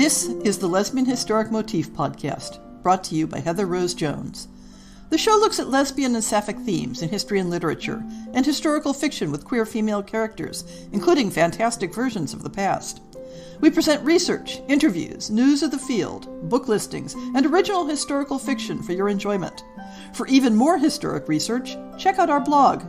This is the Lesbian Historic Motif Podcast, brought to you by Heather Rose Jones. The show looks at lesbian and sapphic themes in history and literature, and historical fiction with queer female characters, including fantastic versions of the past. We present research, interviews, news of the field, book listings, and original historical fiction for your enjoyment. For even more historic research, check out our blog.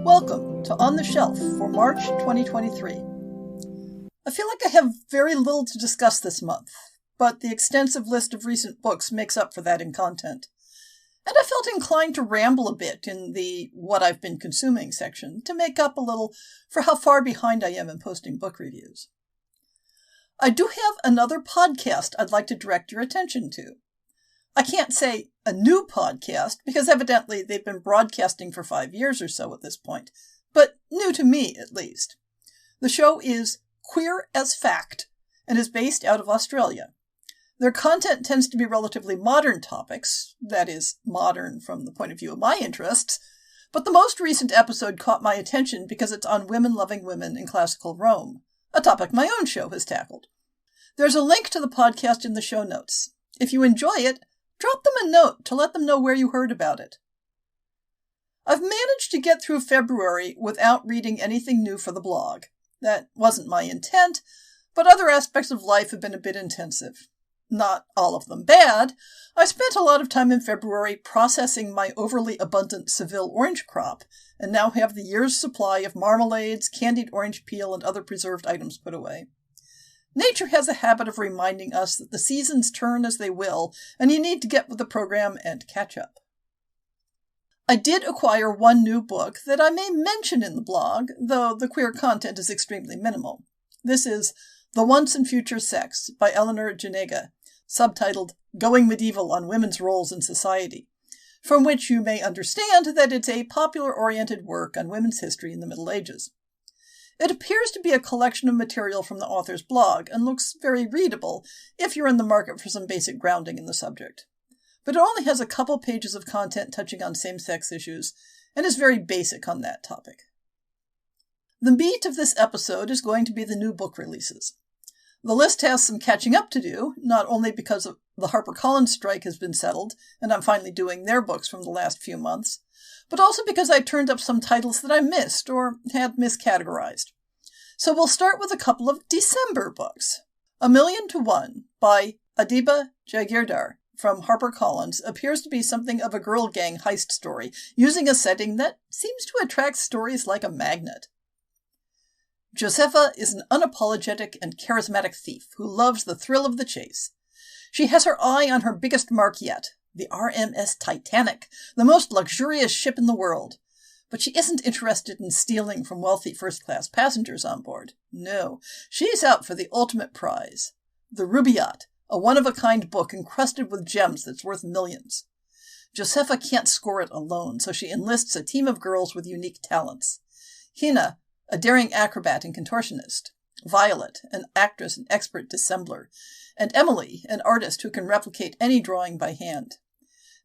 Welcome to On the Shelf for March 2023. I feel like I have very little to discuss this month, but the extensive list of recent books makes up for that in content. And I felt inclined to ramble a bit in the What I've Been Consuming section to make up a little for how far behind I am in posting book reviews. I do have another podcast I'd like to direct your attention to. I can't say a new podcast because evidently they've been broadcasting for 5 years or so at this point, but new to me at least. The show is Queer as Fact and is based out of Australia. Their content tends to be relatively modern topics, that is, modern from the point of view of my interests, but the most recent episode caught my attention because it's on women loving women in classical Rome, a topic my own show has tackled. There's a link to the podcast in the show notes. If you enjoy it, drop them a note to let them know where you heard about it. I've managed to get through February without reading anything new for the blog. That wasn't my intent, but other aspects of life have been a bit intensive. Not all of them bad. I spent a lot of time in February processing my overly abundant Seville orange crop, and now have the year's supply of marmalades, candied orange peel, and other preserved items put away. Nature has a habit of reminding us that the seasons turn as they will, and you need to get with the program and catch up. I did acquire one new book that I may mention in the blog, though the queer content is extremely minimal. This is The Once and Future Sex by Eleanor Janega, subtitled Going Medieval on Women's Roles in Society, from which you may understand that it's a popular-oriented work on women's history in the Middle Ages. It appears to be a collection of material from the author's blog and looks very readable if you're in the market for some basic grounding in the subject. But it only has a couple pages of content touching on same-sex issues and is very basic on that topic. The meat of this episode is going to be the new book releases. The list has some catching up to do, not only because of the HarperCollins strike has been settled and I'm finally doing their books from the last few months, but also because I turned up some titles that I missed or had miscategorized. So we'll start with a couple of December books. A Million to One by Adiba Jagirdar from HarperCollins appears to be something of a girl gang heist story, using a setting that seems to attract stories like a magnet. Josefa is an unapologetic and charismatic thief who loves the thrill of the chase. She has her eye on her biggest mark yet, the RMS Titanic, the most luxurious ship in the world. But she isn't interested in stealing from wealthy first-class passengers on board. No, she's out for the ultimate prize, the Rubaiyat, a one-of-a-kind book encrusted with gems that's worth millions. Josefa can't score it alone, so she enlists a team of girls with unique talents. Hina, a daring acrobat and contortionist. Violet, an actress and expert dissembler. And Emily, an artist who can replicate any drawing by hand.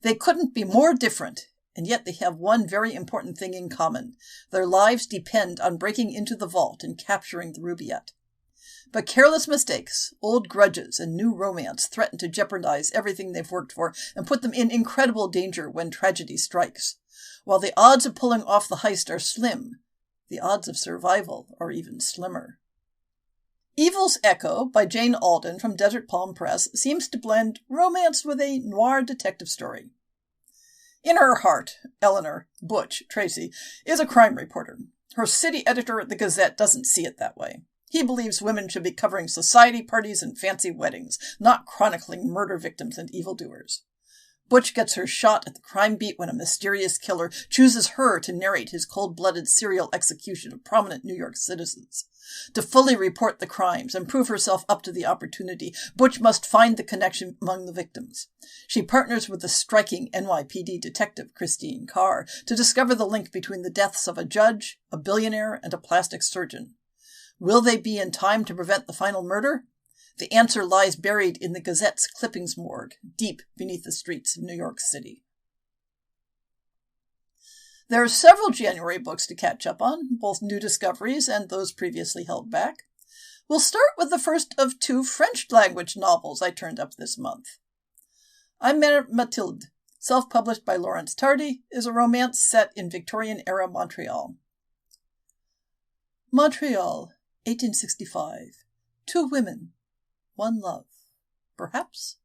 They couldn't be more different, and yet they have one very important thing in common. Their lives depend on breaking into the vault and capturing the Rubaiyat. But careless mistakes, old grudges, and new romance threaten to jeopardize everything they've worked for and put them in incredible danger when tragedy strikes. While the odds of pulling off the heist are slim, the odds of survival are even slimmer. Evil's Echo by Jane Alden from Desert Palm Press seems to blend romance with a noir detective story. In her heart, Eleanor, Butch, Tracy, is a crime reporter. Her city editor at the Gazette doesn't see it that way. He believes women should be covering society parties and fancy weddings, not chronicling murder victims and evildoers. Butch gets her shot at the crime beat when a mysterious killer chooses her to narrate his cold-blooded serial execution of prominent New York citizens. To fully report the crimes and prove herself up to the opportunity, Butch must find the connection among the victims. She partners with the striking NYPD detective Christine Carr to discover the link between the deaths of a judge, a billionaire, and a plastic surgeon. Will they be in time to prevent the final murder? The answer lies buried in the Gazette's clippings morgue, deep beneath the streets of New York City. There are several January books to catch up on, both new discoveries and those previously held back. We'll start with the first of 2 French-language novels I turned up this month. I Mère Mathilde, self-published by Laurence Tardy, is a romance set in Victorian-era Montreal. Montreal, 1865. 2 women, 1 love. Perhaps?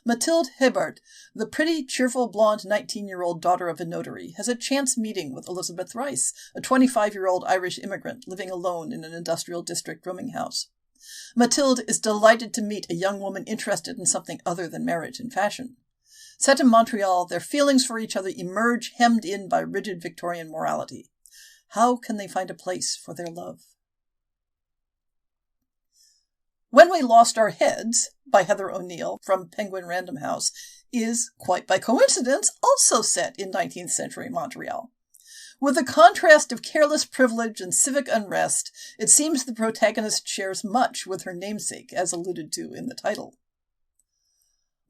Mathilde Hebert, the pretty, cheerful, blonde 19-year-old daughter of a notary, has a chance meeting with Elizabeth Rice, a 25-year-old Irish immigrant living alone in an industrial district rooming house. Mathilde is delighted to meet a young woman interested in something other than marriage and fashion. Set in Montreal, their feelings for each other emerge hemmed in by rigid Victorian morality. How can they find a place for their love? When We Lost Our Heads, by Heather O'Neill from Penguin Random House, is, quite by coincidence, also set in 19th century Montreal. With the contrast of careless privilege and civic unrest, it seems the protagonist shares much with her namesake, as alluded to in the title.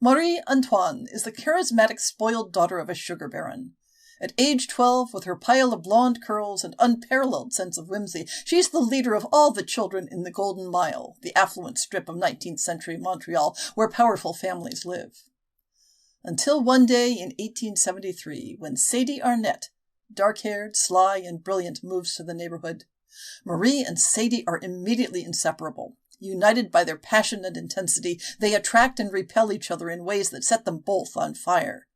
Marie Antoine is the charismatic, spoiled daughter of a sugar baron. At age 12, with her pile of blonde curls and unparalleled sense of whimsy, she's the leader of all the children in the Golden Mile, the affluent strip of 19th century Montreal where powerful families live. Until one day in 1873, when Sadie Arnett, dark-haired, sly, and brilliant, moves to the neighborhood. Marie and Sadie are immediately inseparable. United by their passion and intensity, they attract and repel each other in ways that set them both on fire.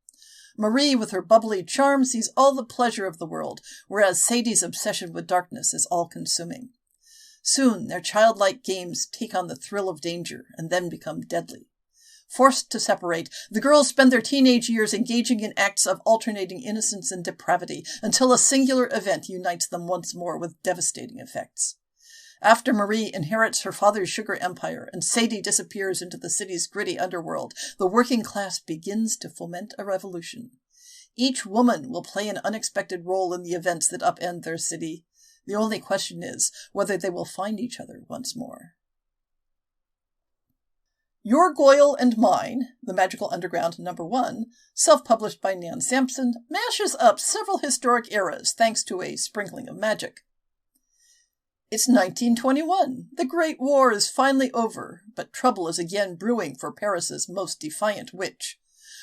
Marie, with her bubbly charm, sees all the pleasure of the world, whereas Sadie's obsession with darkness is all-consuming. Soon, their childlike games take on the thrill of danger and then become deadly. Forced to separate, the girls spend their teenage years engaging in acts of alternating innocence and depravity until a singular event unites them once more with devastating effects. After Marie inherits her father's sugar empire and Sadie disappears into the city's gritty underworld, the working class begins to foment a revolution. Each woman will play an unexpected role in the events that upend their city. The only question is whether they will find each other once more. Your Goyle and Mine, The Magical Underground No. 1, self-published by Nan Sampson, mashes up several historic eras thanks to a sprinkling of magic. It's 1921. The Great War is finally over, but trouble is again brewing for Paris's most defiant witch.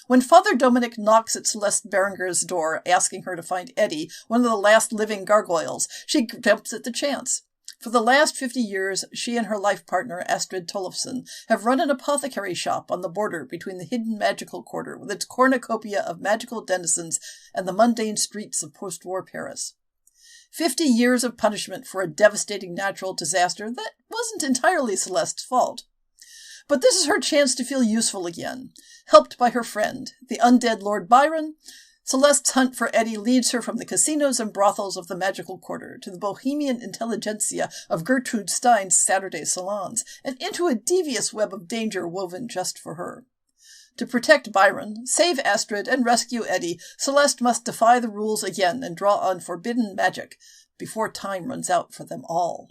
When Father Dominic knocks at Celeste Berenger's door asking her to find Eddie, one of the last living gargoyles, she jumps at the chance. For the last 50 years, she and her life partner, Astrid Tollefson, have run an apothecary shop on the border between the hidden magical quarter with its cornucopia of magical denizens and the mundane streets of post-war Paris. 50 years of punishment for a devastating natural disaster that wasn't entirely Celeste's fault. But this is her chance to feel useful again. Helped by her friend, the undead Lord Byron, Celeste's hunt for Eddie leads her from the casinos and brothels of the magical quarter to the bohemian intelligentsia of Gertrude Stein's Saturday salons, and into a devious web of danger woven just for her. To protect Byron, save Astrid, and rescue Eddie, Celeste must defy the rules again and draw on forbidden magic before time runs out for them all.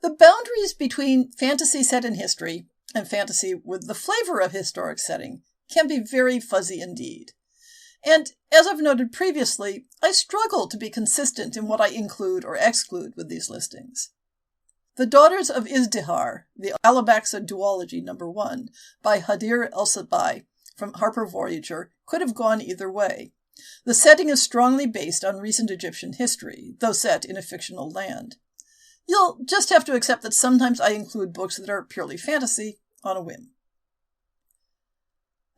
The boundaries between fantasy set in history and fantasy with the flavor of historic setting can be very fuzzy indeed. And, as I've noted previously, I struggle to be consistent in what I include or exclude with these listings. The Daughters of Izdihar, the Alabaxa Duology No. 1, by Hadir El-Sabbahy from Harper Voyager, could have gone either way. The setting is strongly based on recent Egyptian history, though set in a fictional land. You'll just have to accept that sometimes I include books that are purely fantasy on a whim.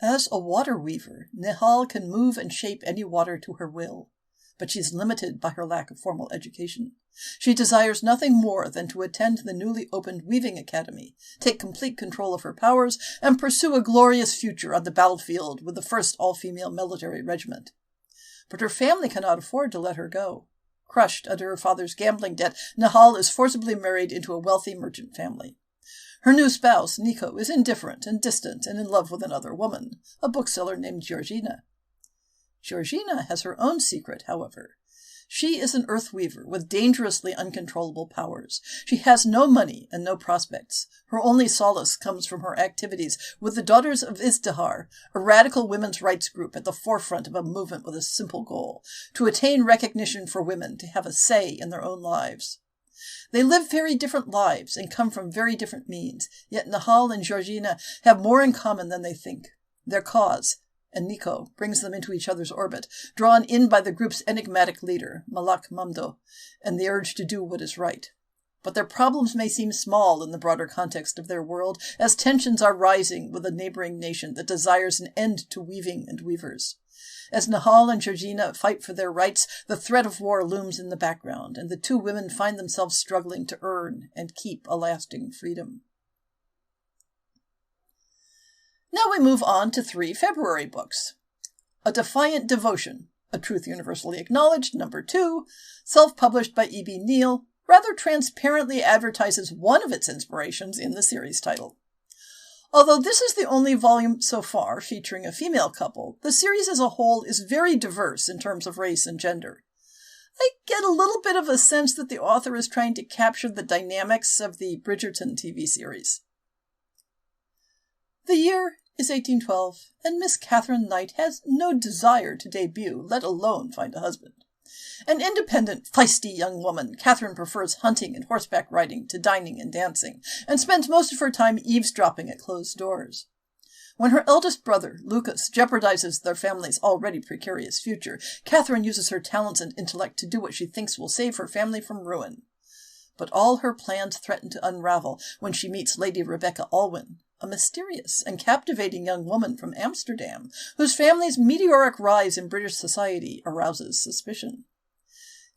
As a water weaver, Nehal can move and shape any water to her will, but she's limited by her lack of formal education. She desires nothing more than to attend the newly opened Weaving Academy, take complete control of her powers, and pursue a glorious future on the battlefield with the 1st All-Female Military Regiment. But her family cannot afford to let her go. Crushed under her father's gambling debt, Nehal is forcibly married into a wealthy merchant family. Her new spouse, Nico, is indifferent and distant and in love with another woman, a bookseller named Georgina. Georgina has her own secret, however. She is an earth weaver with dangerously uncontrollable powers. She has no money and no prospects. Her only solace comes from her activities with the Daughters of Izdihar, a radical women's rights group at the forefront of a movement with a simple goal: to attain recognition for women to have a say in their own lives. They live very different lives and come from very different means, yet Nahal and Georgina have more in common than they think. Their cause, and Nico, brings them into each other's orbit, drawn in by the group's enigmatic leader, Malak Mamdo, and the urge to do what is right. But their problems may seem small in the broader context of their world, as tensions are rising with a neighboring nation that desires an end to weaving and weavers. As Nahal and Georgina fight for their rights, the threat of war looms in the background, and the two women find themselves struggling to earn and keep a lasting freedom. Now we move on to 3 February books. A Defiant Devotion, A Truth Universally Acknowledged, number 2, self-published by E.B. Neal, rather transparently advertises one of its inspirations in the series title. Although this is the only volume so far featuring a female couple, the series as a whole is very diverse in terms of race and gender. I get a little bit of a sense that the author is trying to capture the dynamics of the Bridgerton TV series. The year is 1812, and Miss Catherine Knight has no desire to debut, let alone find a husband. An independent, feisty young woman, Catherine prefers hunting and horseback riding to dining and dancing, and spends most of her time eavesdropping at closed doors. When her eldest brother, Lucas, jeopardizes their family's already precarious future, Catherine uses her talents and intellect to do what she thinks will save her family from ruin. But all her plans threaten to unravel when she meets Lady Rebecca Alwyn, a mysterious and captivating young woman from Amsterdam, whose family's meteoric rise in British society arouses suspicion.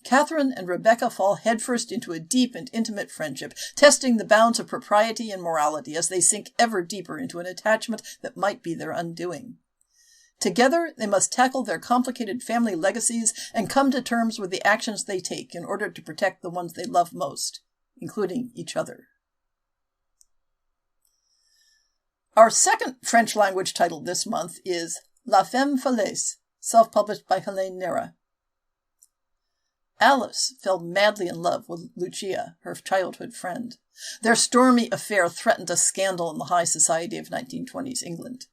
Catherine and Rebecca fall headfirst into a deep and intimate friendship, testing the bounds of propriety and morality as they sink ever deeper into an attachment that might be their undoing. Together, they must tackle their complicated family legacies and come to terms with the actions they take in order to protect the ones they love most, including each other. Our second French-language title this month is La Femme Falaise, self-published by Helene Nera. Alice fell madly in love with Lucia, her childhood friend. Their stormy affair threatened a scandal in the high society of 1920s England.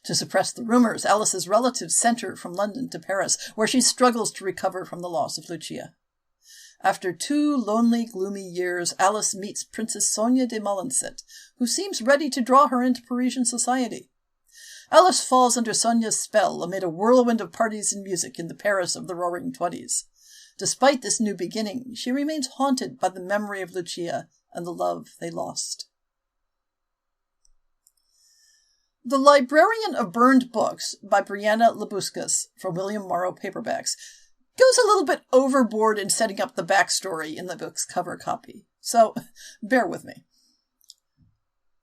To suppress the rumors, Alice's relatives sent her from London to Paris, where she struggles to recover from the loss of Lucia. After 2 lonely, gloomy years, Alice meets Princess Sonia de Molenset, who seems ready to draw her into Parisian society. Alice falls under Sonia's spell amid a whirlwind of parties and music in the Paris of the Roaring Twenties. Despite this new beginning, she remains haunted by the memory of Lucia and the love they lost. The Librarian of Burned Books by Brianna Labuskas from William Morrow Paperbacks goes a little bit overboard in setting up the backstory in the book's cover copy, so bear with me.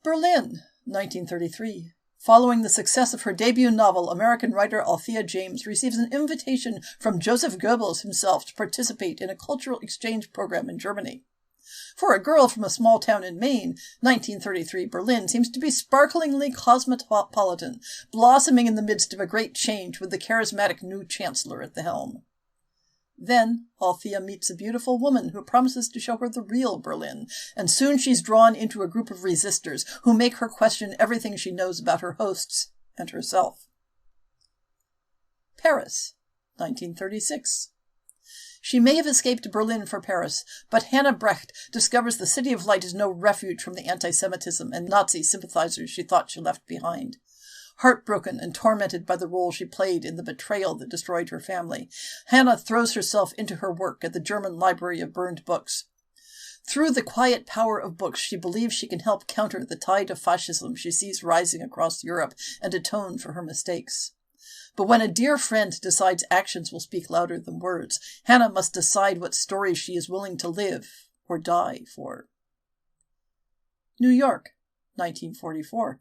Berlin, 1933. Following the success of her debut novel, American writer Althea James receives an invitation from Joseph Goebbels himself to participate in a cultural exchange program in Germany. For a girl from a small town in Maine, 1933 Berlin seems to be sparklingly cosmopolitan, blossoming in the midst of a great change with the charismatic new chancellor at the helm. Then Althea meets a beautiful woman who promises to show her the real Berlin, and soon she's drawn into a group of resistors who make her question everything she knows about her hosts and herself. Paris, 1936. She may have escaped Berlin for Paris, but Hannah Brecht discovers the City of Light is no refuge from the anti-Semitism and Nazi sympathizers she thought she left behind. Heartbroken and tormented by the role she played in the betrayal that destroyed her family, Hannah throws herself into her work at the German Library of Burned Books. Through the quiet power of books, she believes she can help counter the tide of fascism she sees rising across Europe and atone for her mistakes. But when a dear friend decides actions will speak louder than words, Hannah must decide what story she is willing to live or die for. New York, 1944.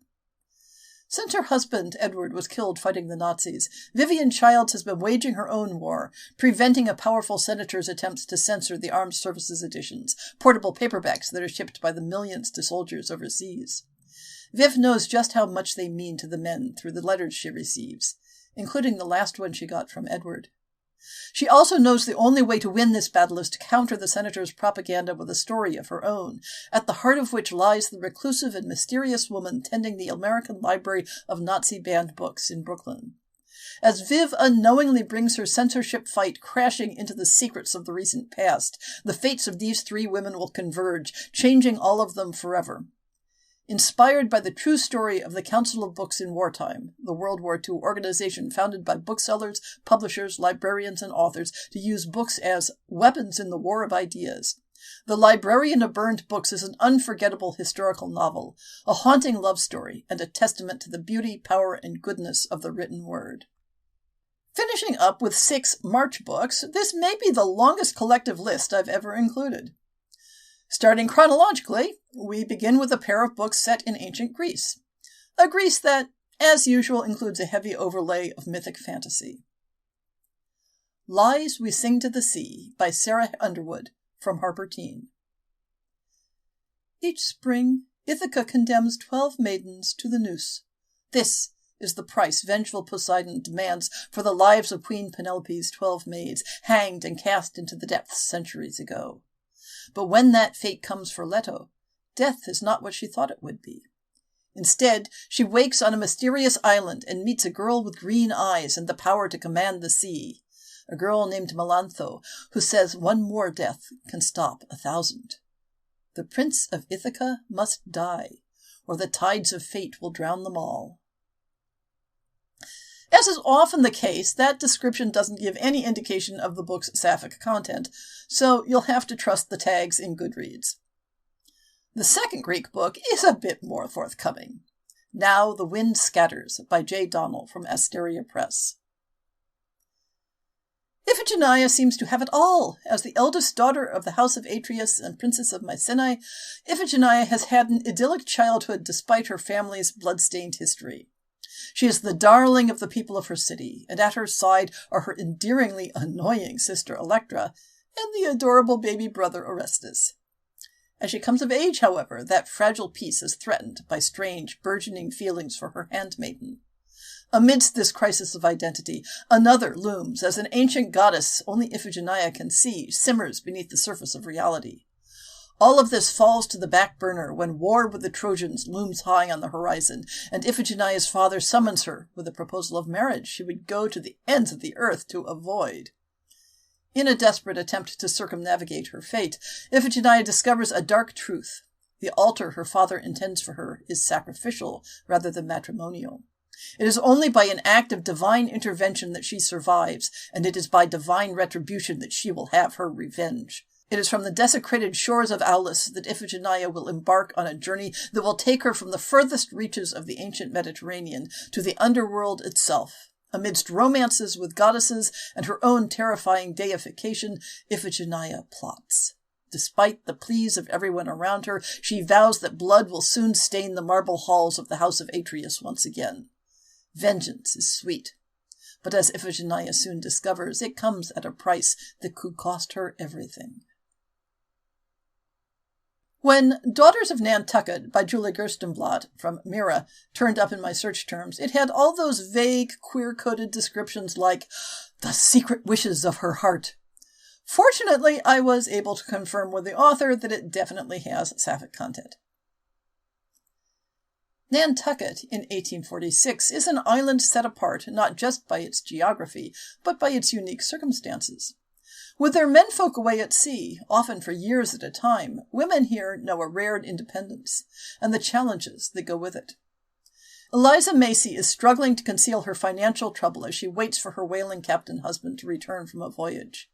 Since her husband, Edward, was killed fighting the Nazis, Vivian Childs has been waging her own war, preventing a powerful senator's attempts to censor the Armed Services editions, portable paperbacks that are shipped by the millions to soldiers overseas. Viv knows just how much they mean to the men through the letters she receives, including the last one she got from Edward. She also knows the only way to win this battle is to counter the senator's propaganda with a story of her own, at the heart of which lies the reclusive and mysterious woman tending the American Library of Nazi-banned books in Brooklyn. As Viv unknowingly brings her censorship fight crashing into the secrets of the recent past, the fates of these three women will converge, changing all of them forever. Inspired by the true story of the Council of Books in Wartime, the World War II organization founded by booksellers, publishers, librarians, and authors to use books as weapons in the war of ideas, The Librarian of Burned Books is an unforgettable historical novel, a haunting love story, and a testament to the beauty, power, and goodness of the written word. Finishing up with 6 March books, this may be the longest collective list I've ever included. Starting chronologically, we begin with a pair of books set in ancient Greece. A Greece that, as usual, includes a heavy overlay of mythic fantasy. Lies We Sing to the Sea by Sarah Underwood, from Harper Teen. Each spring, Ithaca condemns 12 maidens to the noose. This is the price vengeful Poseidon demands for the lives of Queen Penelope's 12 maids, hanged and cast into the depths centuries ago. But when that fate comes for Leto, death is not what she thought it would be. Instead, she wakes on a mysterious island and meets a girl with green eyes and the power to command the sea. A girl named Melantho, who says one more death can stop 1,000. The Prince of Ithaca must die, or the tides of fate will drown them all. As is often the case, that description doesn't give any indication of the book's sapphic content, so you'll have to trust the tags in Goodreads. The second Greek book is a bit more forthcoming. Now the Wind Scatters by J. Donnell from Asteria Press. Iphigenia seems to have it all. As the eldest daughter of the House of Atreus and Princess of Mycenae, Iphigenia has had an idyllic childhood despite her family's blood-stained history. She is the darling of the people of her city, and at her side are her endearingly annoying sister Electra and the adorable baby brother Orestes. As she comes of age, however, that fragile peace is threatened by strange, burgeoning feelings for her handmaiden. Amidst this crisis of identity, another looms as an ancient goddess only Iphigenia can see, simmers beneath the surface of reality. All of this falls to the back burner when war with the Trojans looms high on the horizon, and Iphigenia's father summons her with a proposal of marriage she would go to the ends of the earth to avoid. In a desperate attempt to circumnavigate her fate, Iphigenia discovers a dark truth. The altar her father intends for her is sacrificial rather than matrimonial. It is only by an act of divine intervention that she survives, and it is by divine retribution that she will have her revenge. It is from the desecrated shores of Aulis that Iphigenia will embark on a journey that will take her from the furthest reaches of the ancient Mediterranean to the underworld itself. Amidst romances with goddesses and her own terrifying deification, Iphigenia plots. Despite the pleas of everyone around her, she vows that blood will soon stain the marble halls of the House of Atreus once again. Vengeance is sweet, but as Iphigenia soon discovers, it comes at a price that could cost her everything. When Daughters of Nantucket by Julie Gerstenblatt from Mira turned up in my search terms, it had all those vague, queer-coded descriptions like the secret wishes of her heart. Fortunately, I was able to confirm with the author that it definitely has sapphic content. Nantucket in 1846 is an island set apart not just by its geography, but by its unique circumstances. With their menfolk away at sea, often for years at a time, women here know a rare independence, and the challenges that go with it. Eliza Macy is struggling to conceal her financial trouble as she waits for her whaling captain husband to return from a voyage.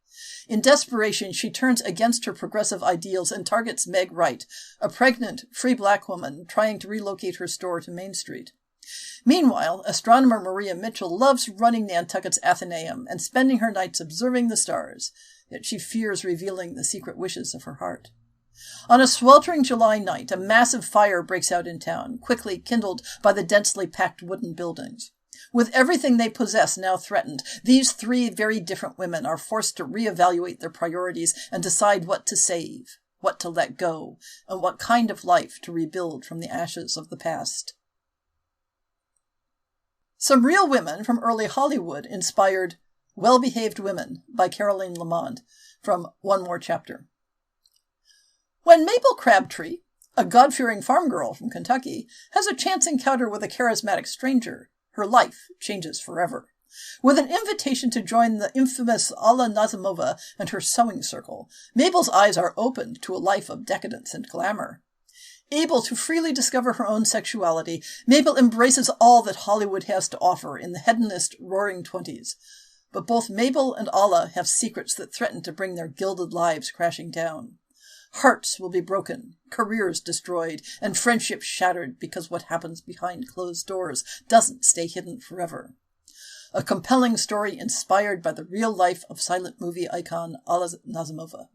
In desperation, she turns against her progressive ideals and targets Meg Wright, a pregnant, free black woman trying to relocate her store to Main Street. Meanwhile, astronomer Maria Mitchell loves running Nantucket's Athenaeum and spending her nights observing the stars, yet she fears revealing the secret wishes of her heart. On a sweltering July night, a massive fire breaks out in town, quickly kindled by the densely packed wooden buildings. With everything they possess now threatened, these 3 very different women are forced to reevaluate their priorities and decide what to save, what to let go, and what kind of life to rebuild from the ashes of the past. Some Real Women from Early Hollywood inspired Well-Behaved Women by Caroline Lamond from One More Chapter. When Mabel Crabtree, a God-fearing farm girl from Kentucky, has a chance encounter with a charismatic stranger, her life changes forever. With an invitation to join the infamous Alla Nazimova and her sewing circle, Mabel's eyes are opened to a life of decadence and glamour. Able to freely discover her own sexuality, Mabel embraces all that Hollywood has to offer in the hedonist roaring 20s. But both Mabel and Alla have secrets that threaten to bring their gilded lives crashing down. Hearts will be broken, careers destroyed, and friendships shattered because what happens behind closed doors doesn't stay hidden forever. A compelling story inspired by the real life of silent movie icon Alla Nazimova.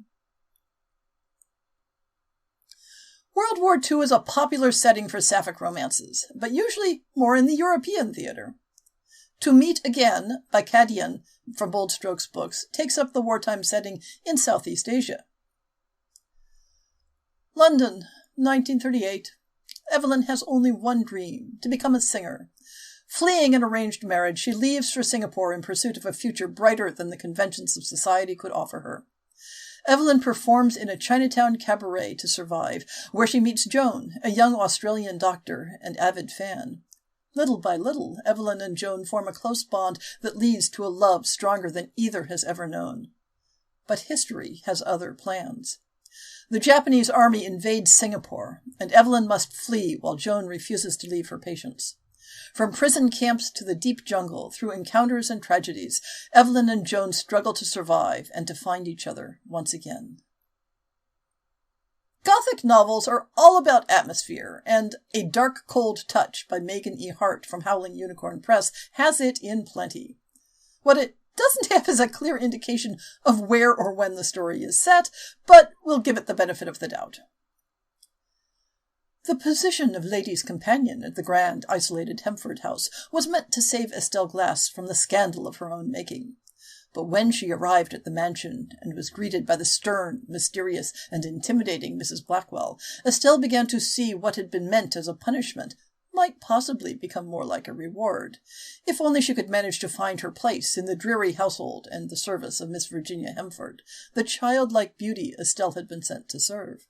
World War II is a popular setting for sapphic romances, but usually more in the European theater. To Meet Again by Kadian from Bold Strokes Books takes up the wartime setting in Southeast Asia. London, 1938. Evelyn has only one dream, to become a singer. Fleeing an arranged marriage, she leaves for Singapore in pursuit of a future brighter than the conventions of society could offer her. Evelyn performs in a Chinatown cabaret to survive, where she meets Joan, a young Australian doctor and avid fan. Little by little, Evelyn and Joan form a close bond that leads to a love stronger than either has ever known. But history has other plans. The Japanese army invades Singapore, and Evelyn must flee while Joan refuses to leave her patients. From prison camps to the deep jungle, through encounters and tragedies, Evelyn and Joan struggle to survive and to find each other once again. Gothic novels are all about atmosphere, and A Dark Cold Touch by Megan E. Hart from Howling Unicorn Press has it in plenty. What it doesn't have is a clear indication of where or when the story is set, but we'll give it the benefit of the doubt. The position of lady's companion at the grand, isolated Hemford house was meant to save Estelle Glass from the scandal of her own making. But when she arrived at the mansion and was greeted by the stern, mysterious, and intimidating Mrs. Blackwell, Estelle began to see what had been meant as a punishment might possibly become more like a reward, if only she could manage to find her place in the dreary household and the service of Miss Virginia Hemford, the childlike beauty Estelle had been sent to serve.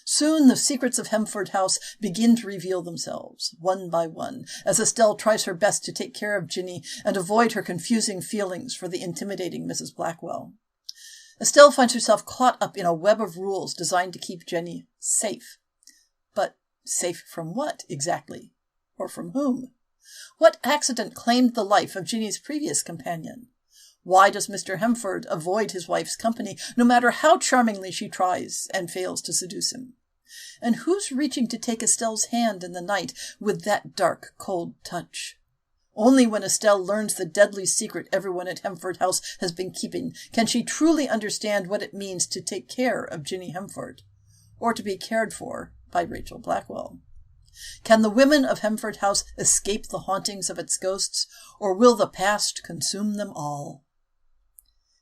Soon the secrets of Hemford House begin to reveal themselves, one by one, as Estelle tries her best to take care of Ginny and avoid her confusing feelings for the intimidating Mrs. Blackwell. Estelle finds herself caught up in a web of rules designed to keep Jenny safe. But safe from what, exactly? Or from whom? What accident claimed the life of Ginny's previous companion? Why does Mr. Hemford avoid his wife's company, no matter how charmingly she tries and fails to seduce him? And who's reaching to take Estelle's hand in the night with that dark, cold touch? Only when Estelle learns the deadly secret everyone at Hemford House has been keeping can she truly understand what it means to take care of Ginny Hemford, or to be cared for by Rachel Blackwell. Can the women of Hemford House escape the hauntings of its ghosts, or will the past consume them all?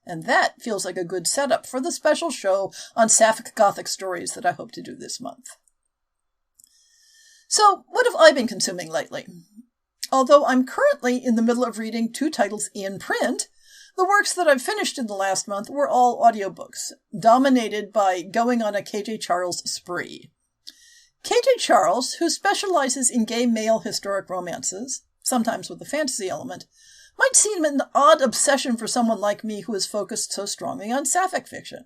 And that feels like a good setup for the special show on Sapphic Gothic stories that I hope to do this month. So, what have I been consuming lately? Although I'm currently in the middle of reading 2 titles in print, the works that I've finished in the last month were all audiobooks, dominated by going on a K.J. Charles spree. K.J. Charles, who specializes in gay male historic romances, sometimes with a fantasy element, might seem an odd obsession for someone like me who is focused so strongly on sapphic fiction.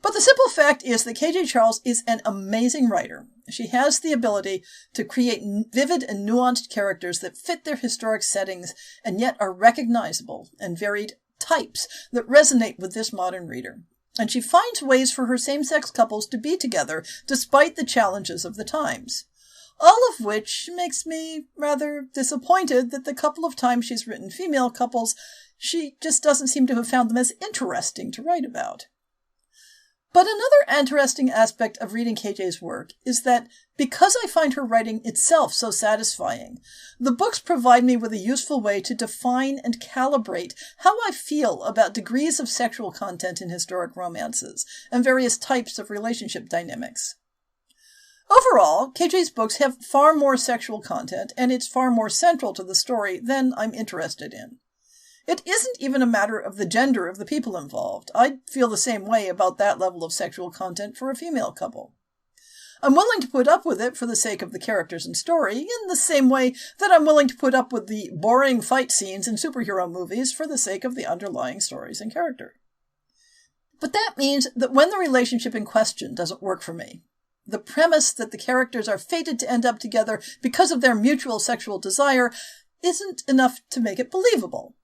But the simple fact is that K.J. Charles is an amazing writer. She has the ability to create vivid and nuanced characters that fit their historic settings and yet are recognizable and varied types that resonate with this modern reader. And she finds ways for her same-sex couples to be together despite the challenges of the times. All of which makes me rather disappointed that the couple of times she's written female couples, she just doesn't seem to have found them as interesting to write about. But another interesting aspect of reading KJ's work is that because I find her writing itself so satisfying, the books provide me with a useful way to define and calibrate how I feel about degrees of sexual content in historic romances and various types of relationship dynamics. Overall, KJ's books have far more sexual content, and it's far more central to the story than I'm interested in. It isn't even a matter of the gender of the people involved. I'd feel the same way about that level of sexual content for a female couple. I'm willing to put up with it for the sake of the characters and story, in the same way that I'm willing to put up with the boring fight scenes in superhero movies for the sake of the underlying stories and character. But that means that when the relationship in question doesn't work for me, the premise that the characters are fated to end up together because of their mutual sexual desire isn't enough to make it believable.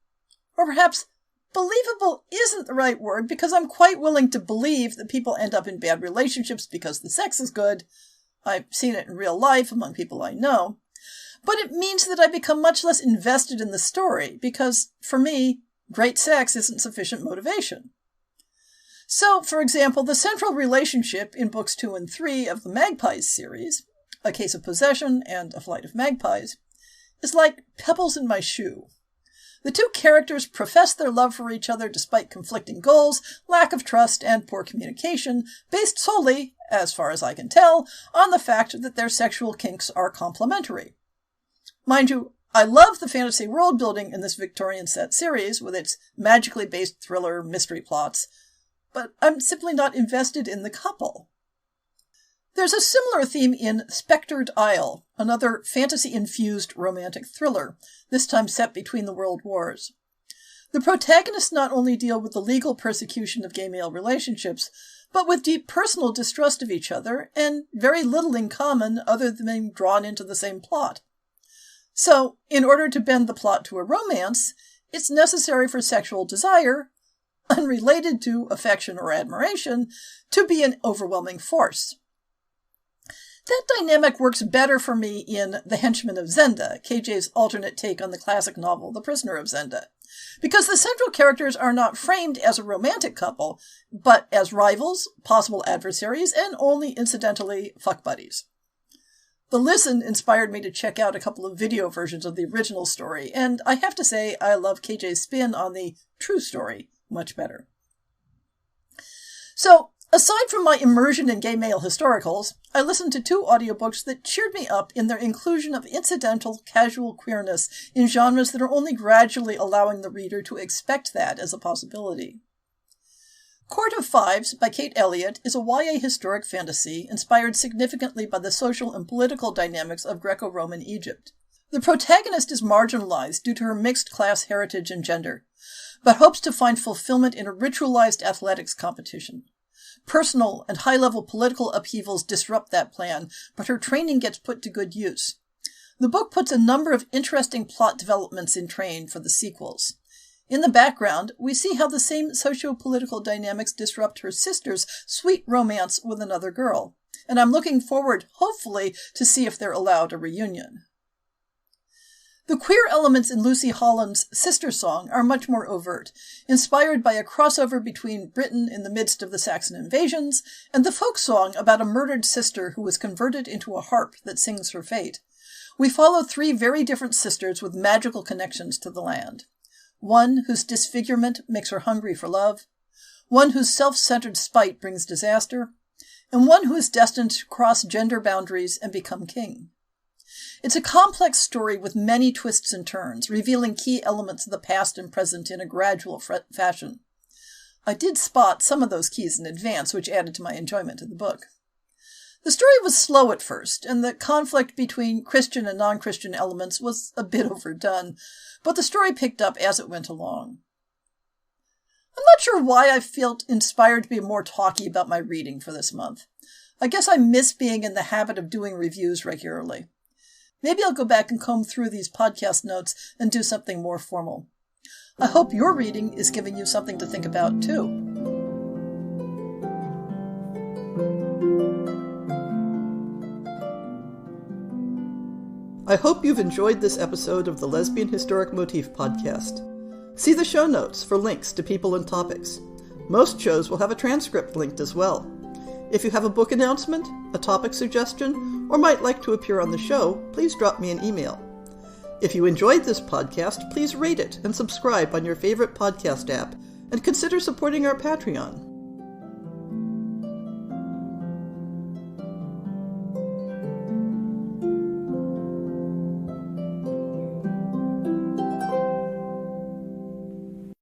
Or perhaps believable isn't the right word, because I'm quite willing to believe that people end up in bad relationships because the sex is good. I've seen it in real life among people I know. But it means that I become much less invested in the story, because, for me, great sex isn't sufficient motivation. So, for example, the central relationship in books 2 and 3 of the Magpies series, A Case of Possession and A Flight of Magpies, is like pebbles in my shoe. The two characters profess their love for each other despite conflicting goals, lack of trust, and poor communication, based solely, as far as I can tell, on the fact that their sexual kinks are complementary. Mind you, I love the fantasy world building in this Victorian set series with its magically based thriller mystery plots, but I'm simply not invested in the couple. There's a similar theme in Spectred Isle, another fantasy-infused romantic thriller, this time set between the world wars. The protagonists not only deal with the legal persecution of gay-male relationships, but with deep personal distrust of each other, and very little in common other than being drawn into the same plot. So, in order to bend the plot to a romance, it's necessary for sexual desire, unrelated to affection or admiration, to be an overwhelming force. That dynamic works better for me in The Henchman of Zenda, KJ's alternate take on the classic novel The Prisoner of Zenda, because the central characters are not framed as a romantic couple, but as rivals, possible adversaries, and only incidentally fuck buddies. The listen inspired me to check out a couple of video versions of the original story, and I have to say I love KJ's spin on the true story much better. So, aside from my immersion in gay male historicals, I listened to 2 audiobooks that cheered me up in their inclusion of incidental, casual queerness in genres that are only gradually allowing the reader to expect that as a possibility. Court of Fives by Kate Elliott is a YA historic fantasy inspired significantly by the social and political dynamics of Greco-Roman Egypt. The protagonist is marginalized due to her mixed-class heritage and gender, but hopes to find fulfillment in a ritualized athletics competition. Personal and high-level political upheavals disrupt that plan, but her training gets put to good use. The book puts a number of interesting plot developments in train for the sequels. In the background, we see how the same socio-political dynamics disrupt her sister's sweet romance with another girl, and I'm looking forward, hopefully, to see if they're allowed a reunion. The queer elements in Lucy Holland's Sister Song are much more overt, inspired by a crossover between Britain in the midst of the Saxon invasions and the folk song about a murdered sister who was converted into a harp that sings her fate. We follow 3 very different sisters with magical connections to the land. One whose disfigurement makes her hungry for love, one whose self-centered spite brings disaster, and one who is destined to cross gender boundaries and become king. It's a complex story with many twists and turns, revealing key elements of the past and present in a gradual fashion. I did spot some of those keys in advance, which added to my enjoyment of the book. The story was slow at first, and the conflict between Christian and non-Christian elements was a bit overdone, but the story picked up as it went along. I'm not sure why I felt inspired to be more talky about my reading for this month. I guess I miss being in the habit of doing reviews regularly. Maybe I'll go back and comb through these podcast notes and do something more formal. I hope your reading is giving you something to think about, too. I hope you've enjoyed this episode of the Lesbian Historic Motif Podcast. See the show notes for links to people and topics. Most shows will have a transcript linked as well. If you have a book announcement, a topic suggestion, or might like to appear on the show, please drop me an email. If you enjoyed this podcast, please rate it and subscribe on your favorite podcast app, and consider supporting our Patreon.